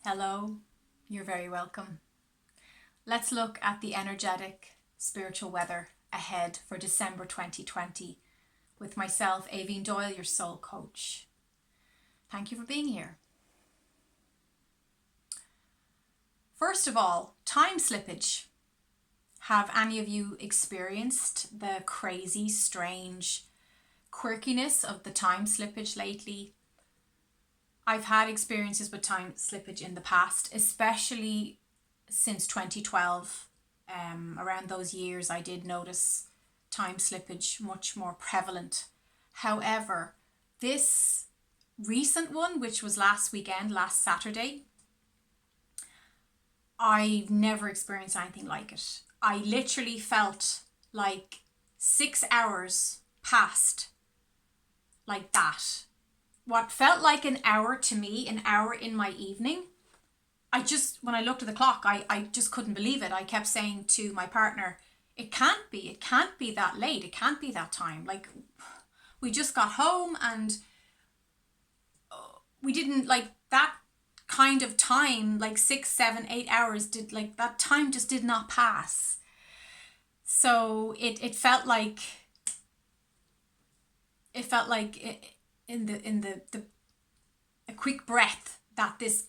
Hello, you're very welcome. Let's look at the energetic spiritual weather ahead for December 2020 with myself, Aveen Doyle, your soul coach. Thank you for being here. First of all, time slippage. Have any of you experienced the crazy, strange quirkiness of the time slippage lately? I've had experiences with time slippage in the past, especially since 2012. Around those years, I did notice time slippage much more prevalent. However, this recent one, which was last weekend, last Saturday, I've never experienced anything like it. I literally felt like 6 hours passed like that. What felt like an hour to me, an hour in my evening, when I looked at the clock, I just couldn't believe it. I kept saying to my partner, it can't be that late. It can't be that time. Like, we just got home and we didn't like that kind of time, like 6, 7, 8 hours that time just did not pass. So it felt like in the a quick breath that this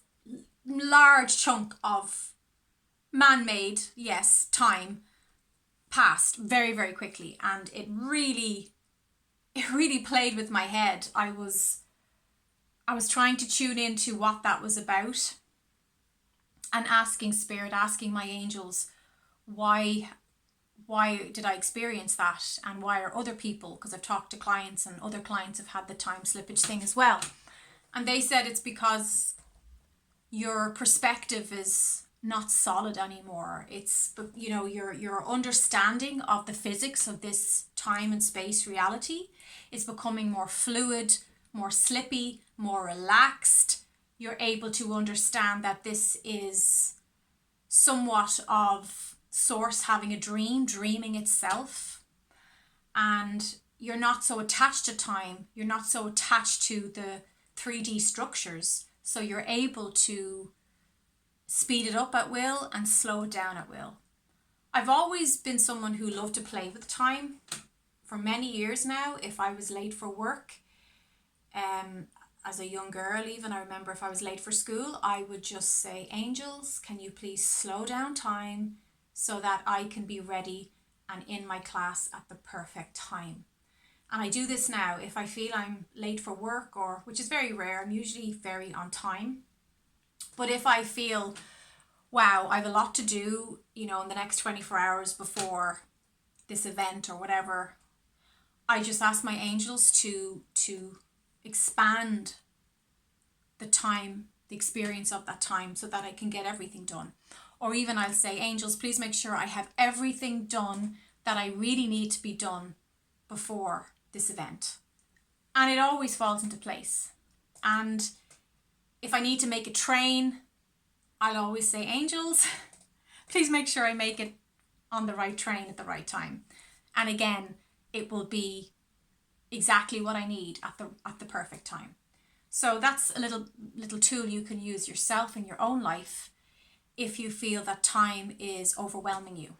large chunk of man-made, yes, time passed very, very quickly, and it really played with my head. I was trying to tune into what that was about and asking spirit, asking my angels, why did I experience that, and why are other people, because I've talked to clients and other clients have had the time slippage thing as well, and they said it's because your perspective is not solid anymore. It's, your understanding of the physics of this time and space reality is becoming more fluid, more slippy, more relaxed. You're able to understand that this is somewhat of source having a dream, dreaming itself, and you're not so attached to time. You're not so attached to the 3D structures. So you're able to speed it up at will and slow it down at will. I've always been someone who loved to play with time for many years now. If I was late for work, as a young girl even, I remember if I was late for school, I would just say, angels, can you please slow down time so that I can be ready and in my class at the perfect time. And I do this now. If I feel I'm late for work, or which is very rare, I'm usually very on time. But if I feel, wow, I have a lot to do, in the next 24 hours before this event or whatever, I just ask my angels to expand the time, the experience of that time, so that I can get everything done. Or even I'll say, angels, please make sure I have everything done that I really need to be done before this event. And it always falls into place. And if I need to make a train, I'll always say, angels, please make sure I make it on the right train at the right time. And again, it will be exactly what I need at the perfect time. So that's a little tool you can use yourself in your own life if you feel that time is overwhelming you.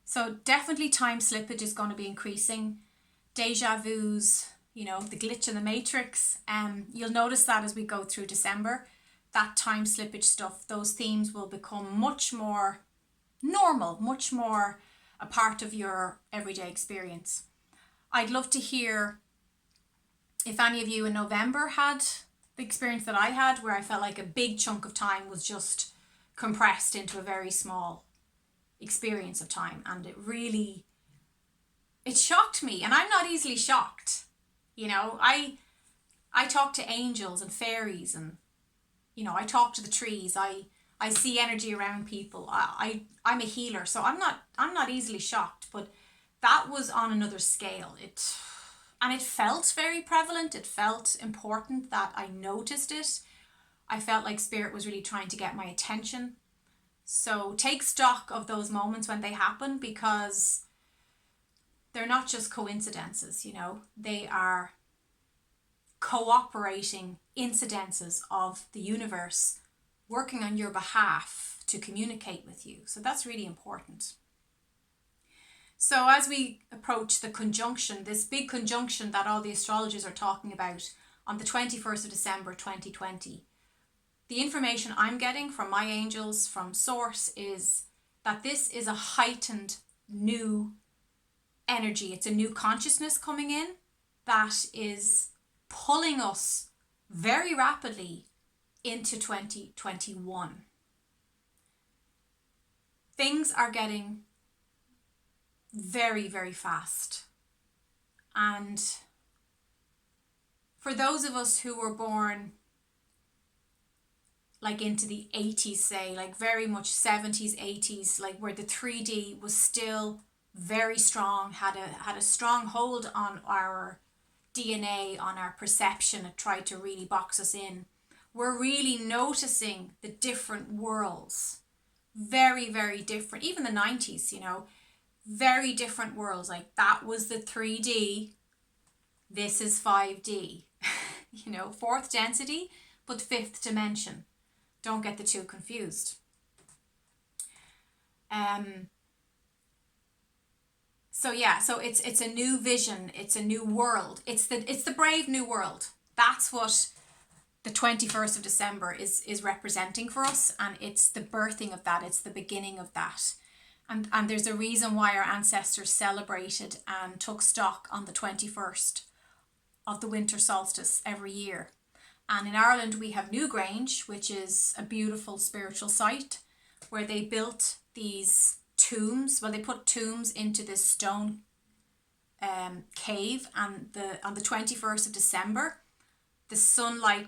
So definitely time slippage is going to be increasing. Deja vus, the glitch in the matrix. You'll notice that as we go through December, that time slippage stuff, those themes will become much more normal, much more a part of your everyday experience. I'd love to hear if any of you in November had the experience that I had, where I felt like a big chunk of time was just compressed into a very small experience of time, and it shocked me. And I'm not easily shocked. I talk to angels and fairies, and I talk to the trees. I see energy around people. I'm a healer, so I'm not easily shocked, but that was on another scale. It felt very prevalent. It felt important that I noticed it. I felt like spirit was really trying to get my attention. So take stock of those moments when they happen, because they're not just coincidences, they are cooperating incidences of the universe working on your behalf to communicate with you. So that's really important. So as we approach the conjunction, this big conjunction that all the astrologers are talking about on the 21st of December 2020, the information I'm getting from my angels, from Source, is that this is a heightened new energy. It's a new consciousness coming in that is pulling us very rapidly into 2021. Things are getting very, very fast. And for those of us who were born like into the 80s, say, like very much 70s, 80s, like where the 3D was still very strong, had a strong hold on our DNA, on our perception. It tried to really box us in. We're really noticing the different worlds. Very, very different. Even the 90s, you know, very different worlds. Like that was the 3D. This is 5D. You know, fourth density, but fifth dimension. Don't get the two confused. So yeah, so it's a new vision, it's a new world. It's the brave new world. That's what the 21st of December is representing for us, and it's the birthing of that, it's the beginning of that. And there's a reason why our ancestors celebrated and took stock on the 21st of the winter solstice every year. And in Ireland we have Newgrange, which is a beautiful spiritual site where they built these tombs. Well, they put tombs into this stone cave, and on the 21st of December, the sunlight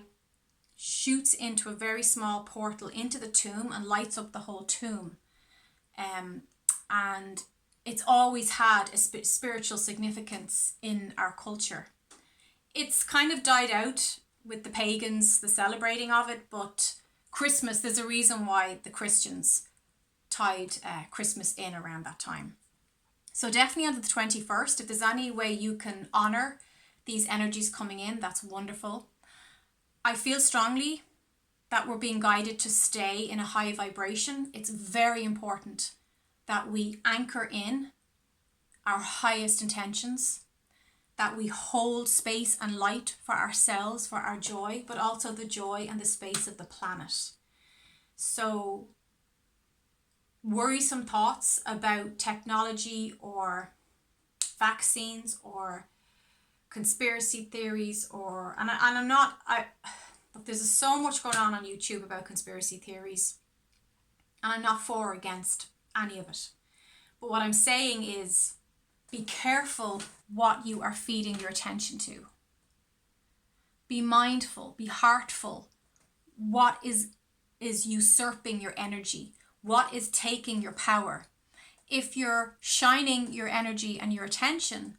shoots into a very small portal into the tomb and lights up the whole tomb. And it's always had a spiritual significance in our culture. It's kind of died out with the pagans, the celebrating of it, but Christmas, there's a reason why the Christians tied Christmas in around that time. So definitely on the 21st, if there's any way you can honor these energies coming in, that's wonderful. I feel strongly that we're being guided to stay in a high vibration. It's very important that we anchor in our highest intentions, that we hold space and light for ourselves, for our joy, but also the joy and the space of the planet. So worrisome thoughts about technology or vaccines or conspiracy theories but there's so much going on YouTube about conspiracy theories, and I'm not for or against any of it. But what I'm saying is, be careful what you are feeding your attention to. Be mindful, be heartful. What is usurping your energy? What is taking your power? If you're shining your energy and your attention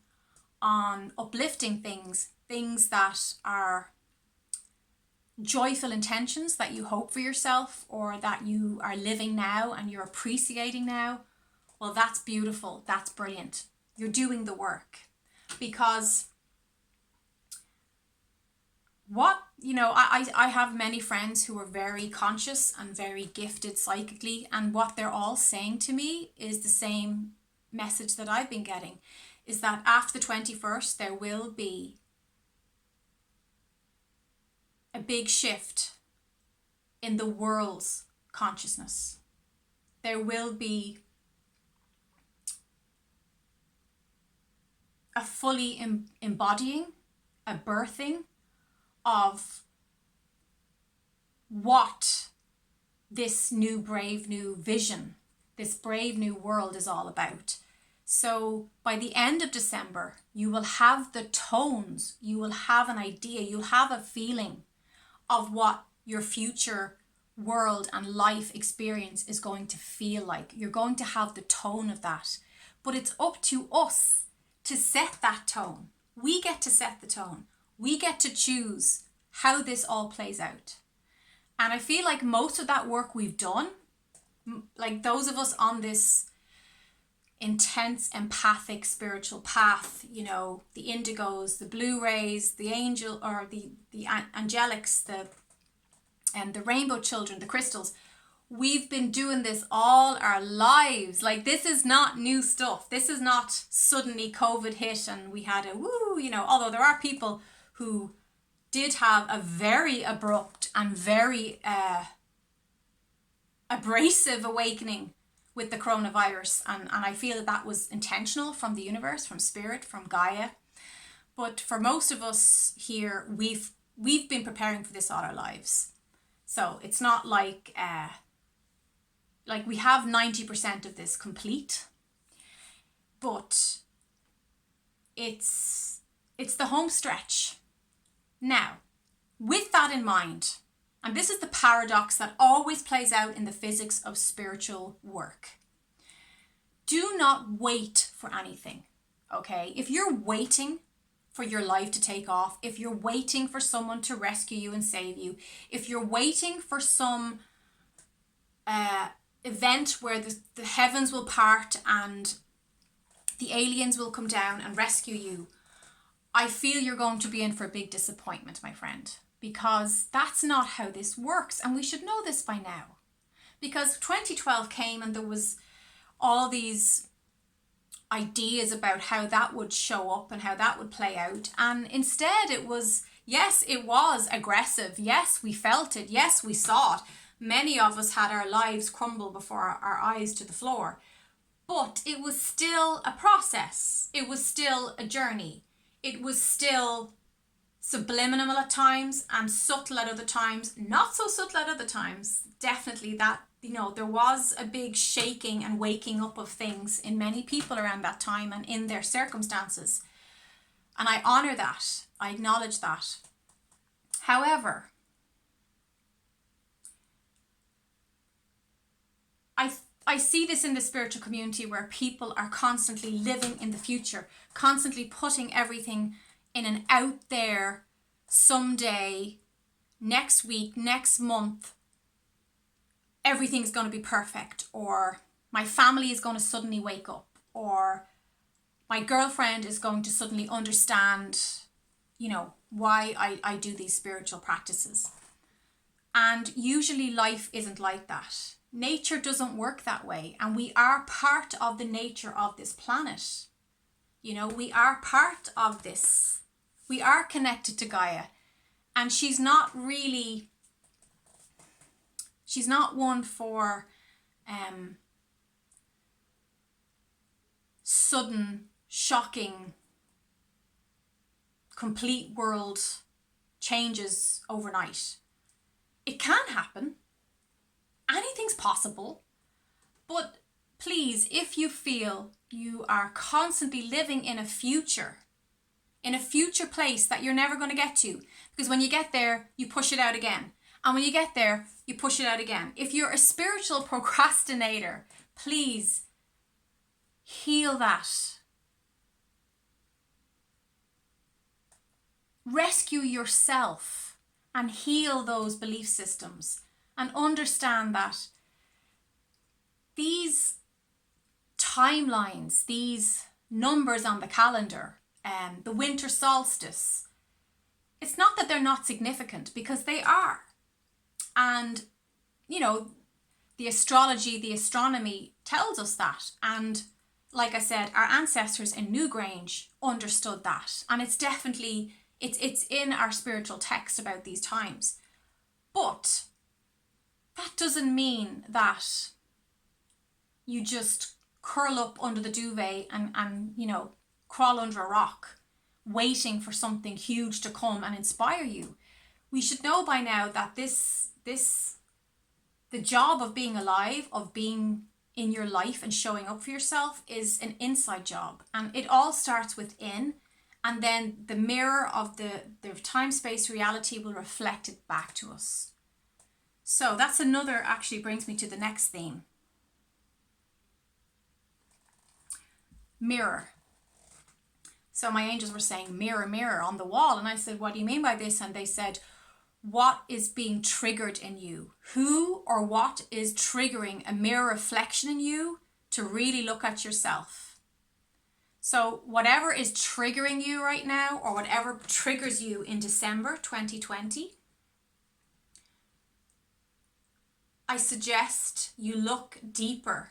on uplifting things that are joyful intentions that you hope for yourself, or that you are living now and you're appreciating now, well, that's beautiful, that's brilliant. You're doing the work. Because I have many friends who are very conscious and very gifted psychically, and what they're all saying to me is the same message that I've been getting, is that after the 21st there will be a big shift in the world's consciousness. There will be a fully embodying, a birthing of what this new brave new vision, this brave new world is all about. So by the end of December, you will have the tones, you will have an idea, you'll have a feeling of what your future world and life experience is going to feel like. You're going to have the tone of that. But it's up to us to set that tone. We get to set the tone. We get to choose how this all plays out. And I feel like most of that work we've done, like those of us on this intense empathic spiritual path, you know, the indigos, the blue rays, the angel, or the angelics, the and the rainbow children, the crystals. We've been doing this all our lives. Like, this is not new stuff. This is not suddenly COVID hit and we had a woo, although there are people who did have a very abrupt and very abrasive awakening with the coronavirus. And I feel that was intentional from the universe, from spirit, from Gaia. But for most of us here, we've been preparing for this all our lives. So it's not like we have 90% of this complete, but it's the home stretch. Now, with that in mind, and this is the paradox that always plays out in the physics of spiritual work. Do not wait for anything, okay? If you're waiting for your life to take off, if you're waiting for someone to rescue you and save you, if you're waiting for some event where the heavens will part and the aliens will come down and rescue you, I feel you're going to be in for a big disappointment, my friend, because that's not how this works. And we should know this by now, because 2012 came and there was all these ideas about how that would show up and how that would play out. And instead it was, yes, it was aggressive. Yes, we felt it. Yes, we saw it. Many of us had our lives crumble before our eyes to the floor. But it was still a process. It was still a journey. It was still subliminal at times and subtle at other times, not so subtle at other times. Definitely that, there was a big shaking and waking up of things in many people around that time and in their circumstances. And I honor that. I acknowledge that. However, I see this in the spiritual community where people are constantly living in the future, constantly putting everything in an out there, someday, next week, next month, everything's going to be perfect, or my family is going to suddenly wake up, or my girlfriend is going to suddenly understand, why I do these spiritual practices. And usually life isn't like that. Nature doesn't work that way, and we are part of the nature of this planet. We are part of this. We are connected to Gaia, and she's not one for sudden, shocking, complete world changes overnight. It can happen. Anything's possible. But please, if you feel you are constantly living in a future place that you're never going to get to, because when you get there, you push it out again. And when you get there, you push it out again. If you're a spiritual procrastinator, please heal that. Rescue yourself and heal those belief systems. And understand that these timelines, these numbers on the calendar, the winter solstice, it's not that they're not significant, because they are. And, the astrology, the astronomy tells us that. And like I said, our ancestors in Newgrange understood that. And it's definitely, it's in our spiritual text about these times. But that doesn't mean that you just curl up under the duvet and crawl under a rock, waiting for something huge to come and inspire you. We should know by now that the job of being alive, of being in your life and showing up for yourself, is an inside job. And it all starts within, and then the mirror of the time-space reality will reflect it back to us. So that's actually brings me to the next theme. Mirror. So my angels were saying, mirror, mirror on the wall. And I said, what do you mean by this? And they said, what is being triggered in you? Who or what is triggering a mirror reflection in you to really look at yourself? So whatever is triggering you right now, or whatever triggers you in December 2020, I suggest you look deeper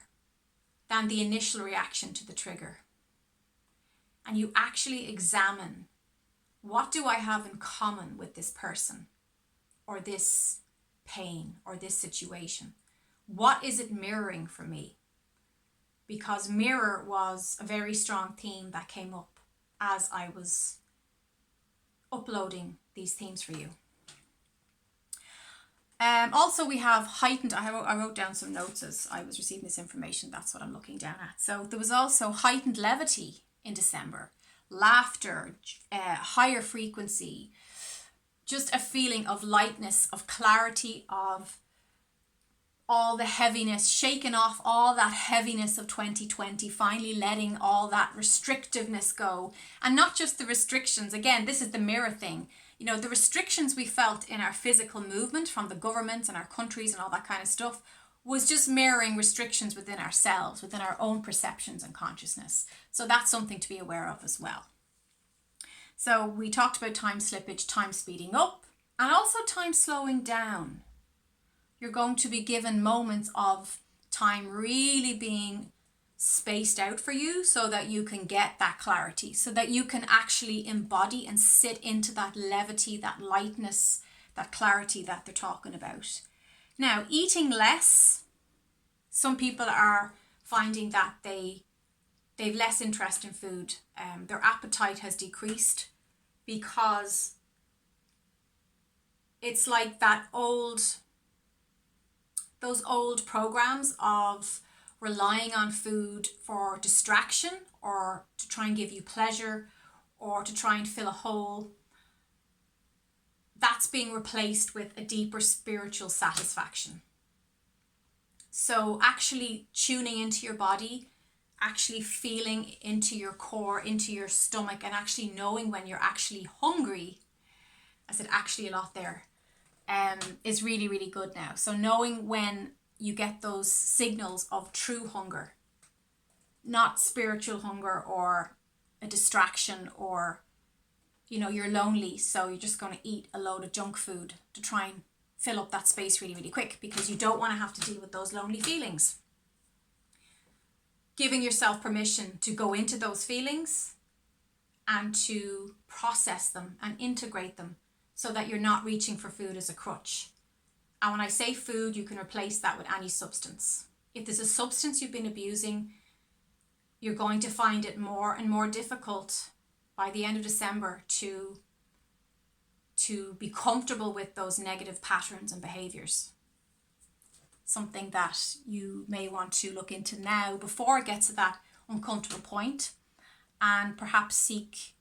than the initial reaction to the trigger. And you actually examine, what do I have in common with this person or this pain or this situation? What is it mirroring for me? Because mirror was a very strong theme that came up as I was uploading these themes for you. Also, we have heightened, I wrote down some notes as I was receiving this information. That's what I'm looking down at. So there was also heightened levity in December, laughter, higher frequency, just a feeling of lightness, of clarity, of all the heaviness, shaking off all that heaviness of 2020, finally letting all that restrictiveness go. And not just the restrictions, again, this is the mirror thing. You know, the restrictions we felt in our physical movement from the governments and our countries and all that kind of stuff was just mirroring restrictions within ourselves, within our own perceptions and consciousness. So that's something to be aware of as well. So we talked about time slippage, time speeding up, and also time slowing down. You're going to be given moments of time really being spaced out for you so that you can get that clarity, so that you can actually embody and sit into that levity, that lightness, that clarity that they're talking about. Now, eating less, some people are finding that they've less interest in food. Their appetite has decreased because it's like those old programs of relying on food for distraction or to try and give you pleasure or to try and fill a hole. That's being replaced with a deeper spiritual satisfaction. So actually tuning into your body, actually feeling into your core, into your stomach, and actually knowing when you're actually hungry, I said actually a lot there, is really, really good now. So knowing when you get those signals of true hunger, not spiritual hunger or a distraction or, you know, you're lonely, so you're just going to eat a load of junk food to try and fill up that space really, really quick because you don't want to have to deal with those lonely feelings. Giving yourself permission to go into those feelings and to process them and integrate them so that you're not reaching for food as a crutch. And when I say food, you can replace that with any substance. If there's a substance you've been abusing, you're going to find it more and more difficult by the end of December to be comfortable with those negative patterns and behaviors. Something that you may want to look into now before it gets to that uncomfortable point, and perhaps seek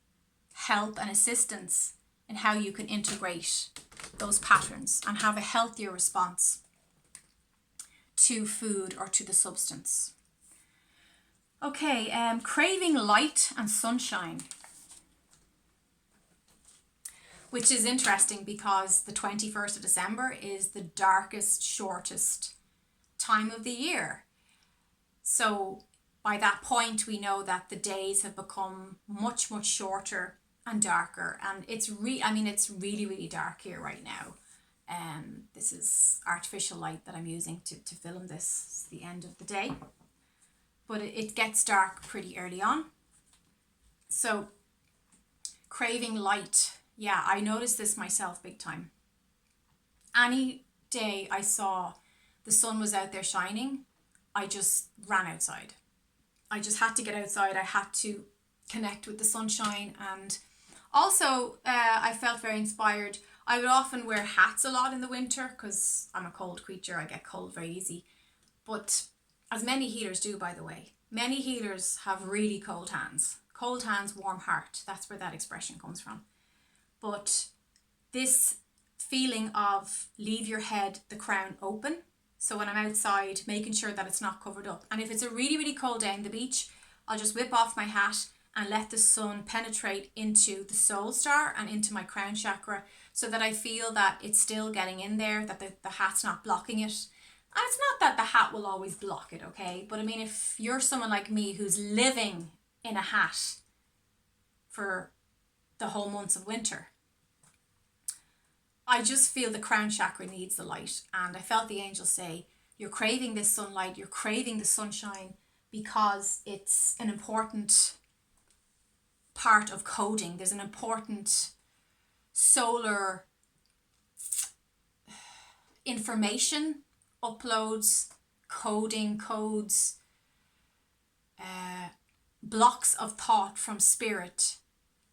help and assistance in how you can integrate those patterns and have a healthier response to food or to the substance. Okay, craving light and sunshine, which is interesting because the 21st of December is the darkest, shortest time of the year. So by that point, we know that the days have become much, much shorter and darker, and it's really, really dark here right now. This is artificial light that I'm using to film this. It's the end of the day, but it gets dark pretty early on. So craving light, yeah, I noticed this myself big time. Any day I saw the sun was out there shining, I just ran outside. I just had to get outside. I had to connect with the sunshine. And also I felt very inspired. I would often wear hats a lot in the winter because I'm a cold creature. I get cold very easy. But as many healers do, by the way, many healers have really cold hands. Cold hands, warm heart. That's where that expression comes from. But this feeling of leave your head, the crown open. So when I'm outside, making sure that it's not covered up. And if it's a really, really cold day on the beach, I'll just whip off my hat and let the sun penetrate into the soul star and into my crown chakra so that I feel that it's still getting in there, that the hat's not blocking it. And it's not that the hat will always block it, okay? But I mean, if you're someone like me who's living in a hat for the whole months of winter, I just feel the crown chakra needs the light. And I felt the angel say, you're craving this sunlight, you're craving the sunshine because it's an important part of coding. There's an important solar information, uploads, coding, codes, blocks of thought from spirit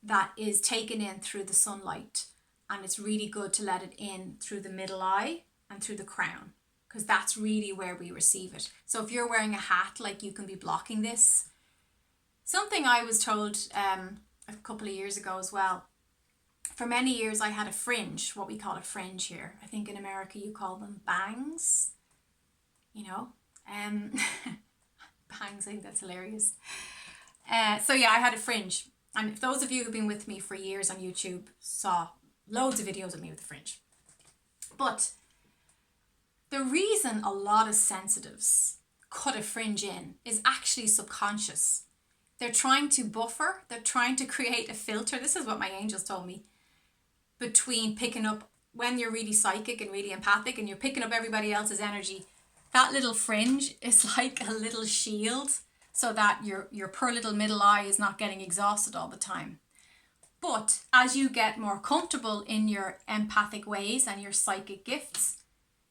that is taken in through the sunlight. And it's really good to let it in through the middle eye and through the crown, because that's really where we receive it. So if you're wearing a hat, like, you can be blocking this. Something I was told a couple of years ago as well. For many years I had a fringe, what we call a fringe here. I think in America you call them bangs, you know. Bangs, I think that's hilarious. So yeah, I had a fringe. And if those of you who've been with me for years on YouTube saw loads of videos of me with a fringe. But the reason a lot of sensitives cut a fringe in is actually subconscious. They're trying to buffer, they're trying to create a filter. This is what my angels told me. Between picking up, when you're really psychic and really empathic and you're picking up everybody else's energy, that little fringe is like a little shield so that your poor little middle eye is not getting exhausted all the time. But as you get more comfortable in your empathic ways and your psychic gifts,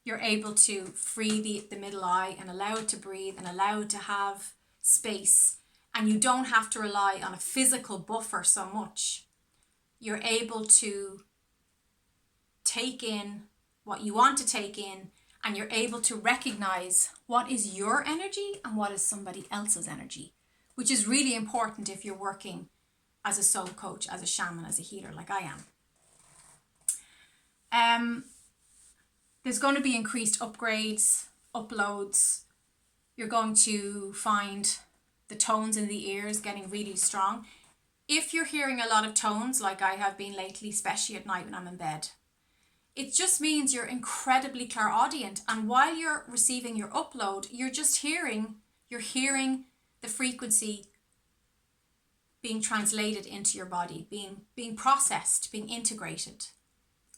you're able to free the middle eye and allow it to breathe and allow it to have space. And you don't have to rely on a physical buffer so much. You're able to take in what you want to take in, and you're able to recognize what is your energy and what is somebody else's energy, which is really important if you're working as a soul coach, as a shaman, as a healer like I am. There's going to be increased upgrades, uploads. You're going to find the tones in the ears getting really strong. If you're hearing a lot of tones like I have been lately, especially at night when I'm in bed, it just means you're incredibly clairaudient. And while you're receiving your upload, you're hearing the frequency being translated into your body, being processed, being integrated.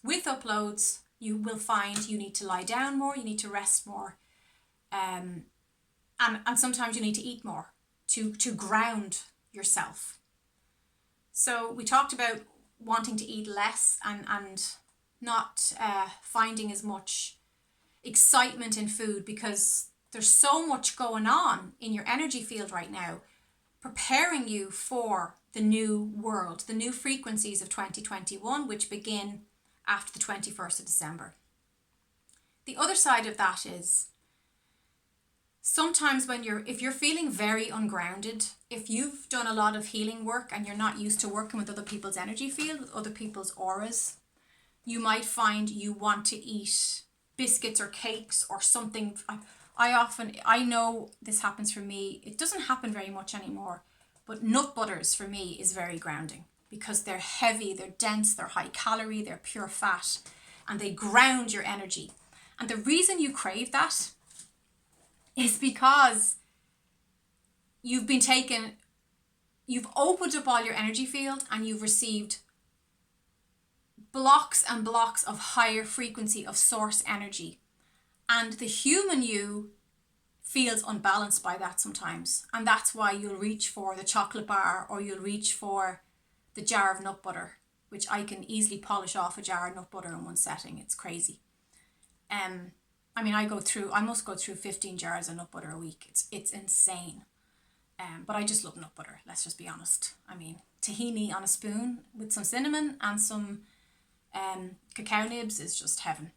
With uploads, you will find you need to lie down more, you need to rest more, and sometimes you need to eat more to ground yourself. So we talked about wanting to eat less and not finding as much excitement in food because there's so much going on in your energy field right now, preparing you for the new world, the new frequencies of 2021, which begin after the 21st of December. The other side of that is sometimes if you're feeling very ungrounded, if you've done a lot of healing work and you're not used to working with other people's energy field, with other people's auras, you might find you want to eat biscuits or cakes or something. I know this happens for me. It doesn't happen very much anymore, but nut butters for me is very grounding because they're heavy, they're dense, they're high calorie, they're pure fat, and they ground your energy. And the reason you crave that is because you've opened up all your energy field and you've received blocks and blocks of higher frequency of source energy. And the human you feels unbalanced by that sometimes. And that's why you'll reach for the chocolate bar or you'll reach for the jar of nut butter, which I can easily polish off a jar of nut butter in one setting. It's crazy. I must go through 15 jars of nut butter a week. It's insane. But I just love nut butter, let's just be honest. I mean, tahini on a spoon with some cinnamon and some cacao nibs is just heaven.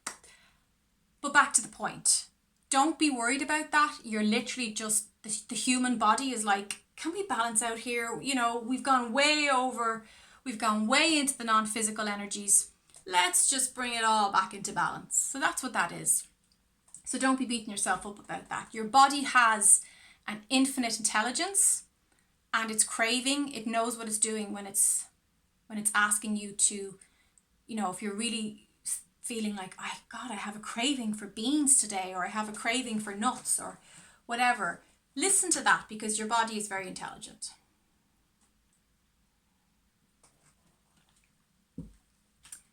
But back to the point. Don't be worried about that. You're literally just, the human body is like, can we balance out here? You know, we've gone way into the non-physical energies. Let's just bring it all back into balance. So that's what that is. So don't be beating yourself up about that. Your body has an infinite intelligence and it's craving. It knows what it's doing when it's asking you to, you know, if you're really feeling like, I have a craving for beans today, or I have a craving for nuts or whatever. Listen to that because your body is very intelligent.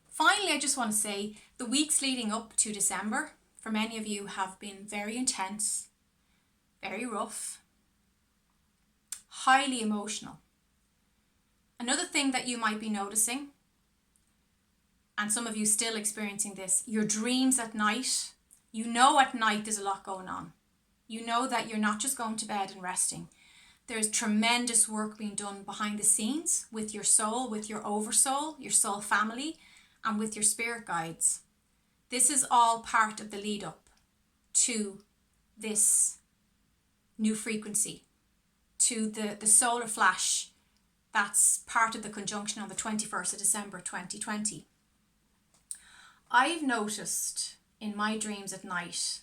Finally, I just want to say The weeks leading up to December, for many of you, have been very intense, very rough, highly emotional. Another thing that you might be noticing, and some of you still experiencing this, your dreams at night. You know at night there's a lot going on. You know that you're not just going to bed and resting. There's tremendous work being done behind the scenes with your soul, with your oversoul, your soul family, and with your spirit guides. This is all part of the lead up to this new frequency, to the solar flash that's part of the conjunction on the 21st of December 2020. I've noticed in my dreams at night,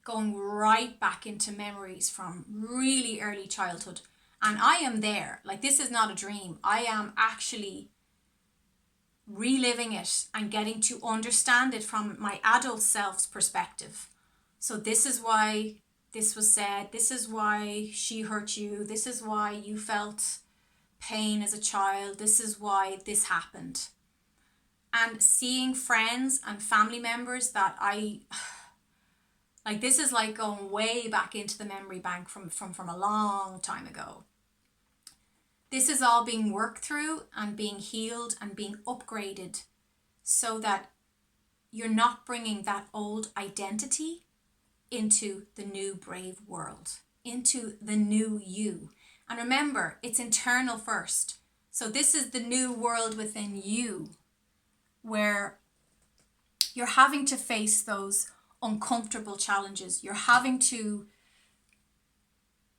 going right back into memories from really early childhood, and I am there. Like, this is not a dream. I am actually reliving it and getting to understand it from my adult self's perspective. So this is why this was said. This is why she hurt you. This is why you felt pain as a child. This is why this happened. And seeing friends and family members that like, this is like going way back into the memory bank from a long time ago. This is all being worked through and being healed and being upgraded so that you're not bringing that old identity into the new brave world, into the new you. And remember, it's internal first. So this is the new world within you, where you're having to face those uncomfortable challenges. You're having to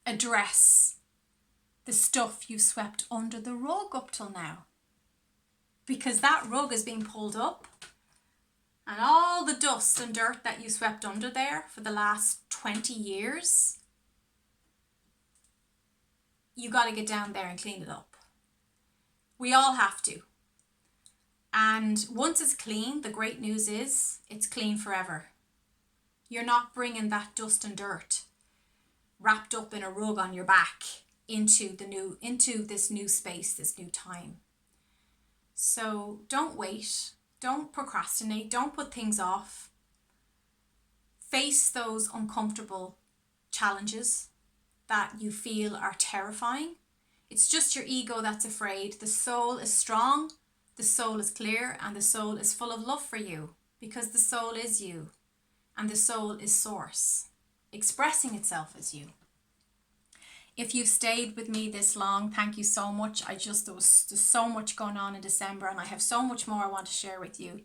address the stuff you swept under the rug up till now. Because that rug is being pulled up, and all the dust and dirt that you swept under there for the last 20 years, you got to get down there and clean it up. We all have to. And once it's clean, the great news is it's clean forever. You're not bringing that dust and dirt wrapped up in a rug on your back into this new space, this new time. So don't wait, don't procrastinate, don't put things off. Face those uncomfortable challenges that you feel are terrifying. It's just your ego that's afraid. The soul is strong, the soul is clear, and the soul is full of love for you, because the soul is you, and the soul is source, expressing itself as you. If you've stayed with me this long, thank you so much. There's so much going on in December, and I have so much more I want to share with you.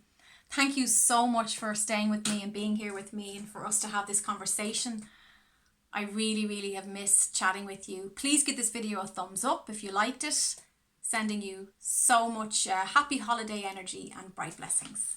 Thank you so much for staying with me and being here with me, and for us to have this conversation. I really, really have missed chatting with you. Please give this video a thumbs up if you liked it. Sending you so much happy holiday energy and bright blessings.